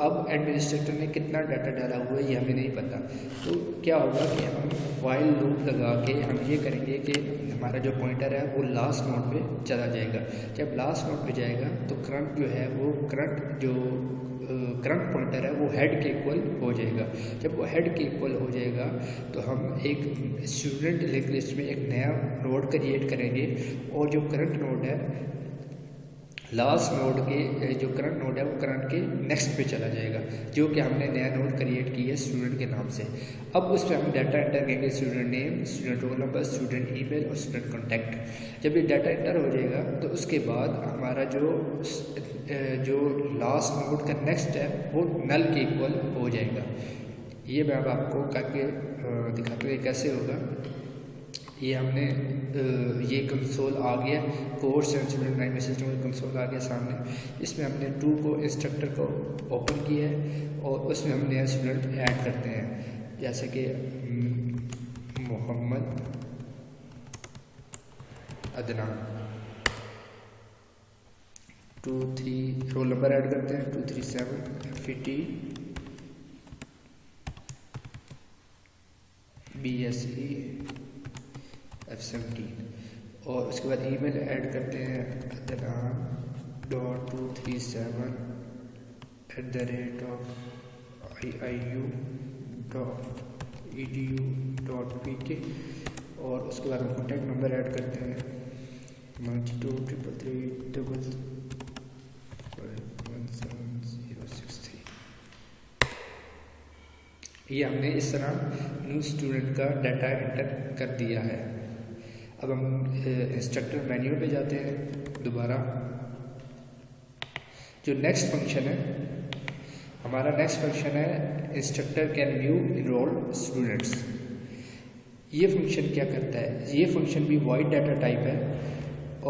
अब एडमिनिस्ट्रेटर ने कितना डाटा डाला हुआ है ये हमें नहीं पता। तो क्या होगा कि हम वाइल लूप लगा के हम ये करेंगे कि हमारा जो पॉइंटर है वो लास्ट नोड पे चला जाएगा। जब लास्ट नोड पे जाएगा तो करंट जो है वो करंट पॉइंटर है वो हेड के इक्वल हो जाएगा। जब वो हेड के इक्वल हो जाएगा तो हम एक स्टूडेंट लिंक लिस्ट में एक नया नोड क्रिएट करेंगे और जो करंट नोड है लास्ट नोड के जो करंट नोड है वो करंट के नेक्स्ट पे चला जाएगा, जो कि हमने नया नोड क्रिएट किया है स्टूडेंट के नाम से। अब उस पर हम डाटा एंटर करेंगे, student name, student roll number, student email और स्टूडेंट कॉन्टैक्ट। जब ये डाटा एंटर हो जाएगा तो उसके बाद हमारा जो लास्ट नोड का नेक्स्ट है वो नल के इक्वल हो जाएगा। ये मैं अब आपको करके दिखाते हुए कैसे होगा। ये हमने ये कंसोल आ गया, course and student time system console आ गया सामने। इसमें हमने 2 को इंस्ट्रक्टर को ओपन किया है और उसमें हम नया स्टूडेंट ऐड करते हैं, जैसे कि Mohammad Adnan. 23 roll number add करते हैं 237 50 BSE F17 और उसके बाद ईमेल ऐड करते हैं adnan.237@iiu.edu.pk और उसके बाद हम कॉन्टैक्ट नंबर ऐड करते हैं 923333517063। ये हमने इस तरह न्यू स्टूडेंट का डाटा एंटर कर दिया है। अब हम इंस्ट्रक्टर मेन्यू पे जाते हैं दोबारा। जो नेक्स्ट फंक्शन है हमारा नेक्स्ट फंक्शन है instructor can view enrolled students. ये फंक्शन क्या करता है, ये फंक्शन भी वॉइड डाटा टाइप है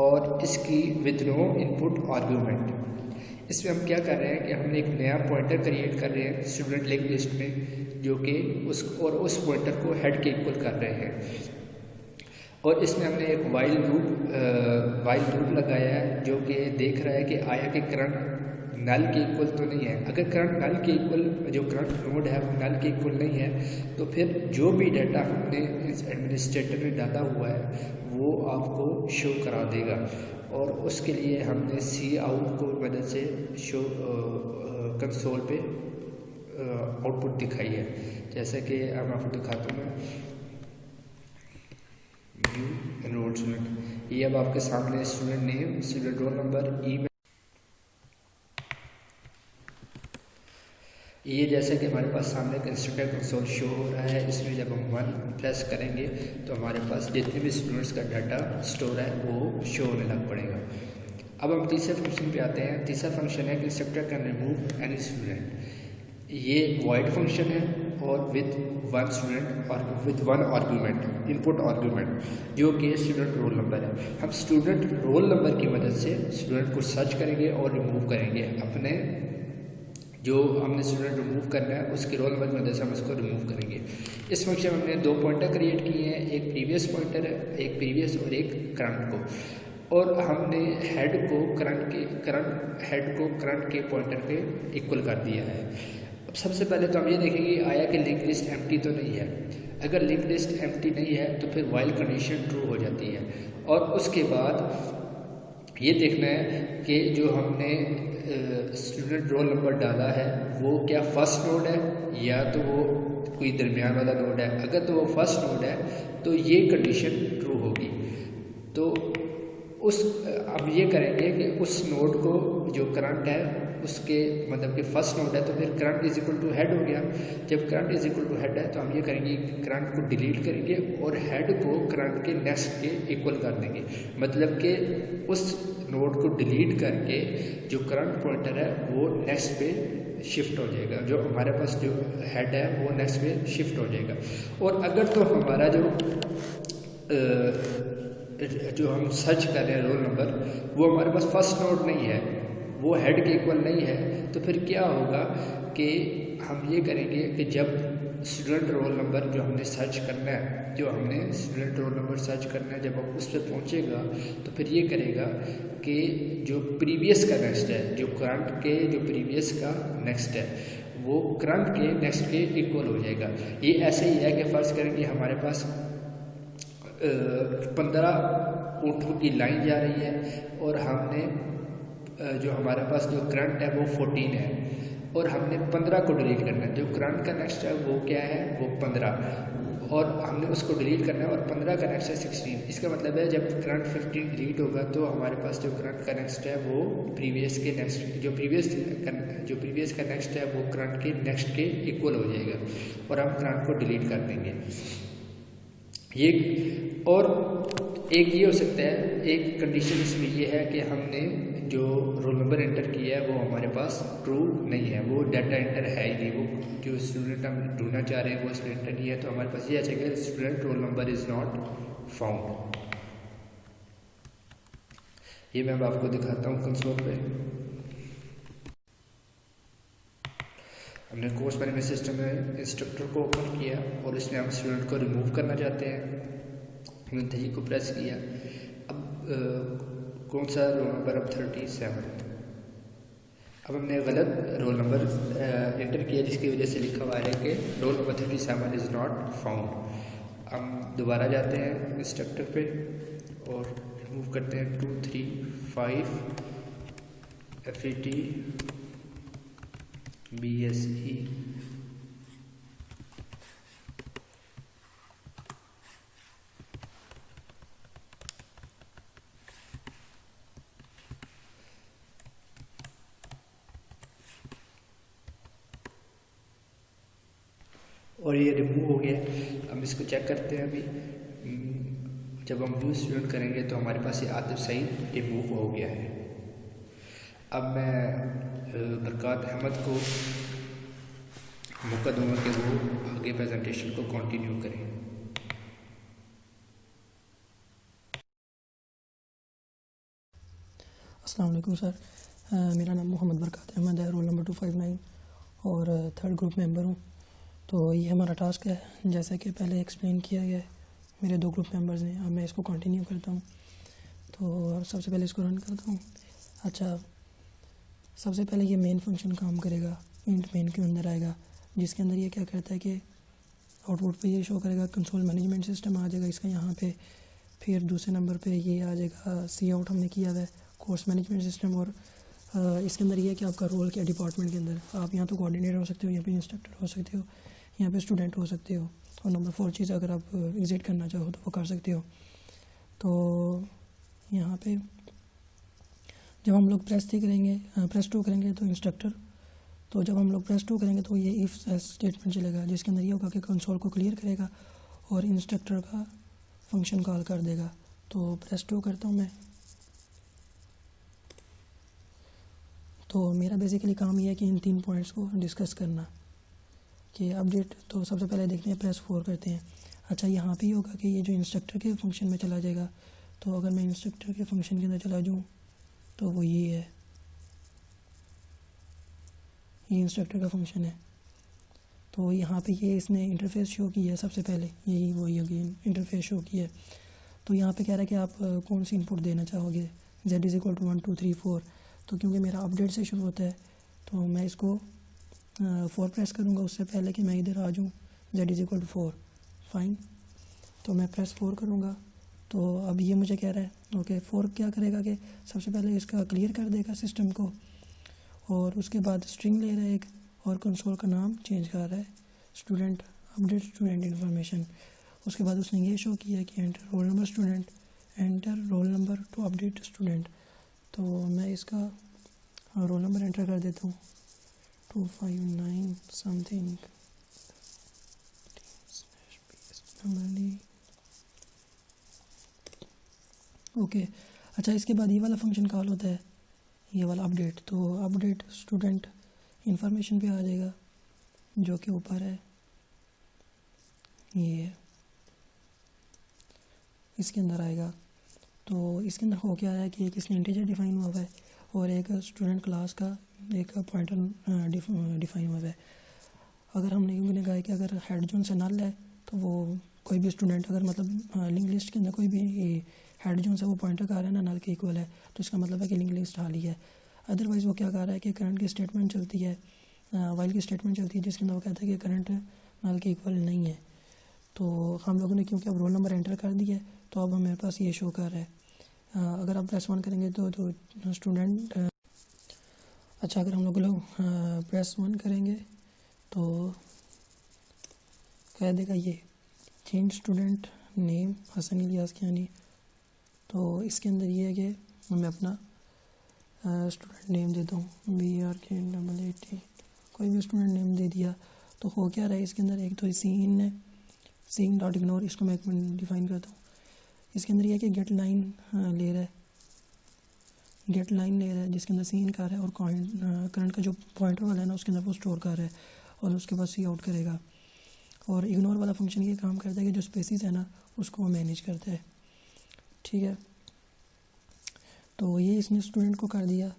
और इसकी विद नो इनपुट आर्ग्यूमेंट। इसमें हम क्या कर रहे हैं कि हमने एक नया पॉइंटर क्रिएट कर रहे हैं स्टूडेंट लिंक लिस्ट में, जो कि उस पॉइंटर को हेड के इक्वल कर रहे हैं। और इसमें हमने एक वाइल लूप लगाया है जो कि देख रहा है कि आया कि करंट नल के इक्वल तो नहीं है। अगर करंट नल के इक्वल, जो करंट नोड है वो नल के इक्वल नहीं है, तो फिर जो भी डाटा हमने इस एडमिनिस्ट्रेटर में डाला हुआ है वो आपको शो करा देगा। और उसके लिए हमने सी आउट को मदद से शो कंसोल पे आउटपुट दिखाई है। जैसे कि अब आपको दिखाता हूँ मैं एनरोल्ड स्टूडेंट। ये अब आपके सामने student name, student roll number, email. ये जैसे कि हमारे पास सामने एक इंस्ट्रक्टर कंसोल शो हो रहा है। इसमें जब हम 1 प्रेस करेंगे तो हमारे पास जितने भी स्टूडेंट्स का डाटा स्टोर है वो शो होने लग पड़ेगा। अब हम तीसरे फंक्शन पे आते हैं। तीसरा फंक्शन है कि instructor can remove any student. ये वॉइड फंक्शन है और विद 1 स्टूडेंट और विद 1 आर्ग्यूमेंट, इनपुट आर्ग्यूमेंट, जो कि स्टूडेंट रोल नंबर है। हम स्टूडेंट रोल नंबर की मदद से स्टूडेंट को सर्च करेंगे और रिमूव करेंगे। अपने जो हमने स्टूडेंट रिमूव करना है उसके रोल नंबर की मदद से हम इसको रिमूव करेंगे। इस फंक्शन में हमने 2 पॉइंटर क्रिएट किए हैं, एक प्रीवियस पॉइंटर है, एक प्रीवियस और एक करंट को। और हमने हेड को करंट के पॉइंटर पे इक्वल कर दिया है। अब सबसे पहले तो हम ये देखेंगे आया कि लिंक लिस्ट एम्प्टी तो नहीं है। अगर लिंक लिस्ट एम्प्टी नहीं है तो फिर वाइल कंडीशन ट्रू हो जाती है। और उसके बाद ये देखना है कि जो हमने स्टूडेंट रोल नंबर डाला है वो क्या फर्स्ट नोड है या तो वो कोई दरमियान वाला नोड है। अगर तो वो फर्स्ट नोड है तो ये कंडीशन ट्रू होगी। तो अब ये करेंगे कि उस नोड को जो करंट है उसके मतलब कि फर्स्ट नोड है तो फिर current is equal to head हो गया। जब current is equal to head है तो हम ये करेंगे करंट को डिलीट करेंगे और हेड को करंट के नेक्स्ट के इक्वल कर देंगे। मतलब कि उस नोड को डिलीट करके जो करंट पॉइंटर है वो नेक्स्ट पे शिफ्ट हो जाएगा। जो हमारे पास जो हेड है वो नेक्स्ट पे शिफ्ट हो जाएगा। और अगर तो हमारा जो हम सर्च कर रहे हैं रोल नंबर वो हमारे पास फर्स्ट नोड नहीं है, वो हेड के इक्वल नहीं है, तो फिर क्या होगा कि हम ये करेंगे कि जब स्टूडेंट रोल नंबर जो हमने सर्च करना है जो हमने स्टूडेंट रोल नंबर सर्च करना है, जब हम उस पर पहुँचेगा तो फिर ये करेगा कि जो प्रीवियस का नेक्स्ट है, जो करंट के जो प्रीवियस का नेक्स्ट है वो करंट के नेक्स्ट के इक्वल हो जाएगा। ये ऐसे ही है कि फ़र्ज़ करें कि हमारे पास 15 ऊँटों की लाइन जा रही है और हमने जो हमारे पास जो करंट है वो 14 है और हमने 15 को डिलीट करना है। जो करंट का नेक्स्ट है वो क्या है, वो 15 और हमने उसको डिलीट करना है और 15 का नेक्स्ट है 16। इसका मतलब है जब करंट 15 डिलीट होगा तो हमारे पास जो करंट का नेक्स्ट है वो प्रीवियस के नेक्स्ट जो प्रीवियस का नेक्स्ट है वो करंट के नेक्स्ट के इक्वल हो जाएगा और हम करंट को डिलीट कर देंगे। ये और एक ये हो सकता है, एक कंडीशन इसमें ये है कि हमने जो रोल नंबर एंटर किया है वो हमारे पास ट्रू नहीं है, वो डाटा एंटर है ही नहीं, वो जो स्टूडेंट हम ढूंढना चाह रहे हैं वो इसमें एंटर नहीं है। तो हमारे पास ये आ जाएगा student roll number is not found. ये मैं आपको दिखाता हूँ कंसोल पे। हमने कोर्स मैनेजमेंट सिस्टम में इंस्ट्रक्टर को ओपन किया और इसमें हम स्टूडेंट को रिमूव करना चाहते हैं। हमने 3 को प्रेस किया। अब कौन सा रोल नंबर, अब 37। अब हमने गलत रोल नंबर एंटर किया जिसकी वजह से लिखा हुआ है कि roll number 37 is not found. हम दोबारा जाते हैं इंस्ट्रक्टर पे और रिमूव करते हैं 2 3 5 FET BSE और ये रिमूव हो गया। हम इसको चेक करते हैं। अभी जब हम व्यू स्टूडेंट करेंगे तो हमारे पास ये आतिफ सईद रिमूव हो गया है। अब मैं बरकात अहमद को मौका दूंगा कि वो आगे प्रेजेंटेशन को कंटिन्यू करें। अस्सलाम वालेकुम सर, मेरा नाम मोहम्मद बरकात अहमद है, रोल नंबर 259 और 3rd ग्रुप मेंबर हूँ। तो ये हमारा टास्क है, जैसा कि पहले एक्सप्लेन किया गया है मेरे 2 ग्रुप मेंबर्स ने। अब मैं इसको कंटिन्यू करता हूँ। तो सबसे पहले इसको रन करता हूँ। अच्छा, सबसे पहले ये मेन फंक्शन काम करेगा, इंट मेन के अंदर आएगा, जिसके अंदर ये क्या करता है कि आउटपुट पे ये शो करेगा कंसोल मैनेजमेंट सिस्टम आ जाएगा इसका यहाँ पे। फिर दूसरे नंबर पे ये आ जाएगा सी आउट हमने किया हुआ है कोर्स मैनेजमेंट सिस्टम। और इसके अंदर ये है कि आपका रोल क्या डिपार्टमेंट के अंदर, आप यहाँ तो कोऑर्डिनेटर हो सकते हो, यहाँ पे इंस्ट्रक्टर हो सकते हो, यहाँ पे स्टूडेंट हो सकते हो। और नंबर 4 चीज़ अगर आप एग्जिट करना चाहो तो वो कर सकते हो। तो यहाँ पे जब हम लोग प्रेस 2 करेंगे तो इंस्ट्रक्टर, तो जब हम लोग प्रेस 2 करेंगे तो ये इफ स्टेटमेंट चलेगा जिसके अंदर ये होगा कि कंसोल को क्लियर करेगा और इंस्ट्रक्टर का फंक्शन कॉल कर देगा। तो प्रेस 2 करता हूँ मैं। तो मेरा बेसिकली काम ये है कि इन 3 पॉइंट्स को डिस्कस करना कि अपडेट। तो सबसे पहले देखते हैं, प्रेस 4 करते हैं। अच्छा, यहाँ पे ही होगा कि ये जो इंस्ट्रक्टर के फंक्शन में चला जाएगा। तो अगर मैं इंस्ट्रक्टर के फंक्शन के अंदर चला जाऊँ तो वो ये है, ये इंस्ट्रक्टर का फंक्शन है। तो यहाँ पे ये इसने इंटरफेस शो की है सबसे पहले, यही वही होगी इंटरफेस शो की है। तो यहाँ पे कह रहा है कि आप कौन सी इनपुट देना चाहोगे, z = 1 2 3 4। तो क्योंकि मेरा अपडेट से शुरू होता है तो मैं इसको 4 प्रेस करूँगा उससे पहले कि मैं इधर आ जाऊँ, z = 4। फाइन, तो मैं प्रेस 4 करूँगा। तो अब ये मुझे कह रहा है ओके 4 क्या करेगा कि सबसे पहले इसका क्लियर कर देगा सिस्टम को और उसके बाद स्ट्रिंग ले रहा है एक और कंसोल का नाम चेंज कर रहा है स्टूडेंट, अपडेट स्टूडेंट इन्फॉर्मेशन। उसके बाद उसने ये शो किया कि enter role number student, enter roll number two update student. तो मैं इसका रोल नंबर एंटर कर देता हूँ 259 समथिंग। ओके, अच्छा, इसके बाद ये वाला फंक्शन कॉल होता है, ये वाला अपडेट। तो अपडेट स्टूडेंट इंफॉर्मेशन पे आ जाएगा जो कि ऊपर है, ये है, इसके अंदर आएगा। तो इसके अंदर हो क्या है कि एक इसमें इंटीजर डिफाइन हुआ है और एक स्टूडेंट क्लास का एक पॉइंटर डिफाइन हुआ है। अगर हमने यूँ कहा है कि अगर हेड जो से नल है तो वो कोई भी स्टूडेंट अगर मतलब लिंक लिस्ट के अंदर कोई भी हेड जो है वो पॉइंटर कर रहा है ना नल के इक्वल है, तो इसका मतलब है कि लिंक लिस्ट खाली है। अदरवाइज़ वो क्या कर रहा है कि करंट की स्टेटमेंट चलती है, वाइल की स्टेटमेंट चलती है, जिसके अंदर वो कहता है कि करंट नल के इक्वल नहीं है। तो हम लोगों ने क्योंकि अब रोल नंबर एंटर कर दिया है, तो अब हमारे पास ये शो कर रहा है। अगर आप प्रेस 1 करेंगे तो स्टूडेंट अच्छा, अगर हम लोग प्रेस 1 करेंगे तो कह देगा ये change student name Hasan Ilyas Kiyani. तो इसके अंदर ये है कि मैं अपना स्टूडेंट नेम देता हूँ BRK88, कोई भी स्टूडेंट नेम दे दिया। तो हो क्या रहा है इसके अंदर, एक तो सीन है, सीन डॉट इग्नोर, इसको मैं एक मिनट डिफाइन करता हूँ। इसके अंदर ये है कि गेट लाइन ले रहा है, गेट लाइन ले रहा है जिसके अंदर सीन कर रहा है, और करंट का जो पॉइंटर वाला है ना उसके अंदर वो स्टोर कर रहा है, और उसके बाद सी आउट करेगा। और इग्नोर वाला फंक्शन ये काम करता है कि जो स्पेसिस है ना उसको वो मैनेज करता है, ठीक है। तो ये इसने स्टूडेंट को कर दिया।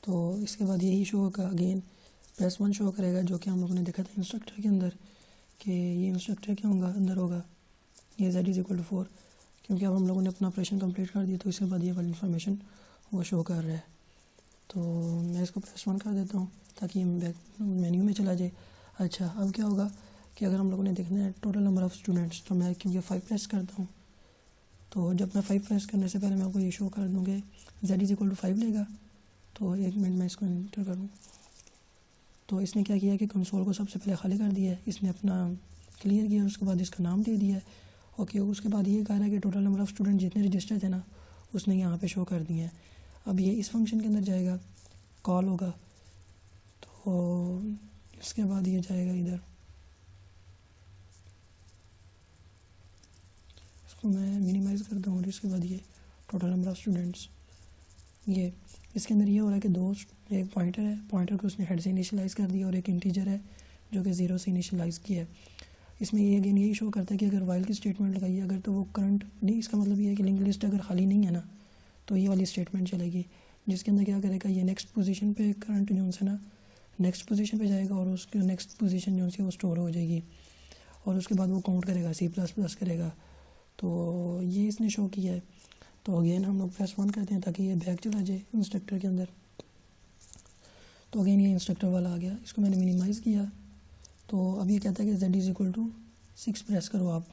तो इसके बाद यही शो होगा अगेन, प्रेस 1 शो करेगा, जो कि हम लोगों ने देखा था इंस्ट्रक्टर के अंदर कि ये इंस्ट्रक्टर क्या होगा अंदर होगा, ये Z=4, क्योंकि अब हम लोगों ने अपना ऑपरेशन कंप्लीट कर दिया, तो इसके बाद ये वाली इन्फॉर्मेशन वो शो कर रहा है। तो मैं इसको प्रेस 1 कर देता हूँ ताकि बैक मेन्यू में चला जाए। अच्छा, अब क्या होगा कि अगर हम लोगों ने देखना है टोटल नंबर ऑफ़ स्टूडेंट्स, तो मैं क्योंकि 5 प्रेस करता हूँ, तो जब मैं 5 प्रेस करने से पहले मैं आपको ये शो कर दूँगी Z=5 लेगा। तो एक मिनट मैं इसको एंटर करूँ। तो इसने क्या किया कि कंसोल को सबसे पहले खाली कर दिया है, इसने अपना क्लियर किया, उसके बाद इसका नाम दे दिया है। ओके, उसके बाद ये कह रहा है कि टोटल नंबर ऑफ़ स्टूडेंट जितने रजिस्टर थे ना उसने यहाँ पे शो कर दिए हैं। अब ये इस फंक्शन के अंदर जाएगा, कॉल होगा, तो इसके बाद ये जाएगा इधर, इसको मैं मिनिमाइज़ करता हूँ, और इसके बाद ये टोटल नंबर ऑफ़ स्टूडेंट्स, ये इसके अंदर ये हो रहा है कि दो, एक पॉइंटर है, पॉइंटर को उसने हेड से इनिशियलाइज़ कर दिया, और एक इंटीजर है जो कि 0 से इनिशियलाइज़ किया है। इसमें ये अगेन यही शो करता है कि अगर वाइल की स्टेटमेंट लगाइए अगर, तो वो करंट नहीं, इसका मतलब ये है कि लिंक लिस्ट अगर खाली नहीं है ना तो ये वाली स्टेटमेंट चलेगी, जिसके अंदर क्या करेगा, ये नेक्स्ट पोजीशन पे करंट जो है ना नेक्स्ट पोजीशन पे जाएगा, और उसके नेक्स्ट पोजीशन जो है वो स्टोर हो जाएगी, और उसके बाद वो काउंट करेगा, C++ करेगा। तो ये इसने शो किया है। तो अगेन हम लोग प्रेस 1 करते हैं ताकि ये बैक चला जाए इंस्ट्रक्टर के अंदर। तो अगेन ये इंस्ट्रक्टर वाला आ गया, इसको मैंने मिनिमाइज़ किया। तो अब ये कहता है कि Z=6 प्रेस करो, आप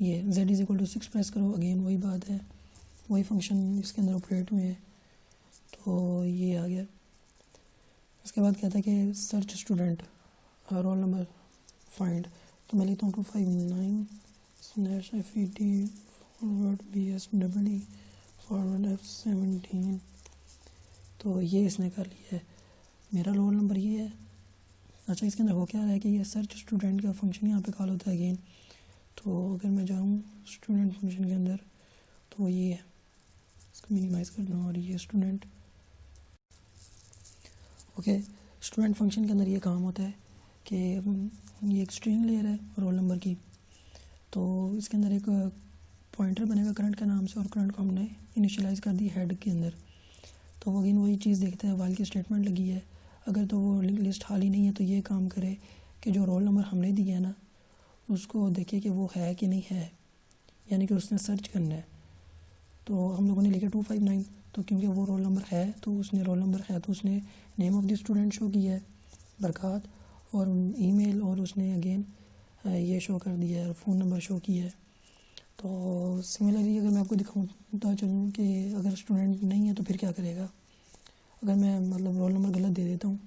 ये Z=6 प्रेस करो। अगेन वही बात है, वही फंक्शन इसके अंदर ऑपरेट हुए हैं। तो ये आ गया। इसके बाद कहता है कि search student roll number find, तो मैं लिखता हूँ 259/FET forward BSEE forward F17। तो ये इसने कर लिया है, मेरा रोल नंबर ये है। अच्छा, इसके अंदर हो क्या रहा है कि ये सर्च स्टूडेंट का फंक्शन यहाँ पे कॉल होता है अगेन। तो अगर मैं जाऊँ स्टूडेंट फंक्शन के अंदर, तो ये है, इसको मिनिमाइज़ कर दूँ, और ये स्टूडेंट। ओके, स्टूडेंट फंक्शन के अंदर ये काम होता है कि ये एक स्ट्रिंग ले रहा है रोल नंबर की, तो इसके अंदर एक पॉइंटर बनेगा करंट के नाम से, और करंट को हमने इनिशियलाइज़ कर दी हेड के अंदर। तो वो अगेन वही चीज़ देखता है, वाइल की स्टेटमेंट लगी है, अगर तो वो लिंक लिस्ट खाली नहीं है तो ये काम करे कि जो रोल नंबर हमने दिया है ना उसको देखे कि वो है कि नहीं है, यानी कि उसने सर्च करना है। तो हम लोगों ने लिखा 259, तो क्योंकि वो रोल नंबर है तो उसने रोल नंबर है तो उसने name of the student show किया है बरक़ात, और ईमेल, और उसने अगेन ये शो कर दिया है, फ़ोन नंबर शो किया है। तो सिमिलरली अगर मैं आपको दिखाऊँ चलूँ कि अगर स्टूडेंट नहीं है तो फिर क्या करेगा, अगर मैं मतलब रोल नंबर गलत दे देता हूँ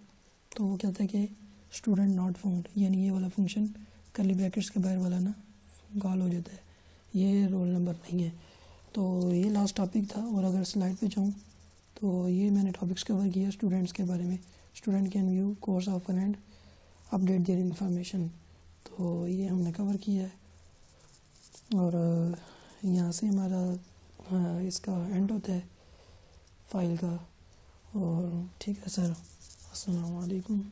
तो वो कहता है कि स्टूडेंट नॉट फाउंड, यानी ये वाला फंक्शन कर्ली ब्रैकेट्स के बाहर वाला ना कॉल हो जाता है, ये रोल नंबर नहीं है। तो ये लास्ट टॉपिक था। और अगर स्लाइड पे जाऊँ तो ये मैंने टॉपिक्स कवर किया स्टूडेंट्स के बारे में, student can view course offer and update their information, तो ये हमने कवर किया है। और यहाँ से हमारा इसका एंड होता है फाइल का। और ठीक है सर, अस्सलाम वालेकुम।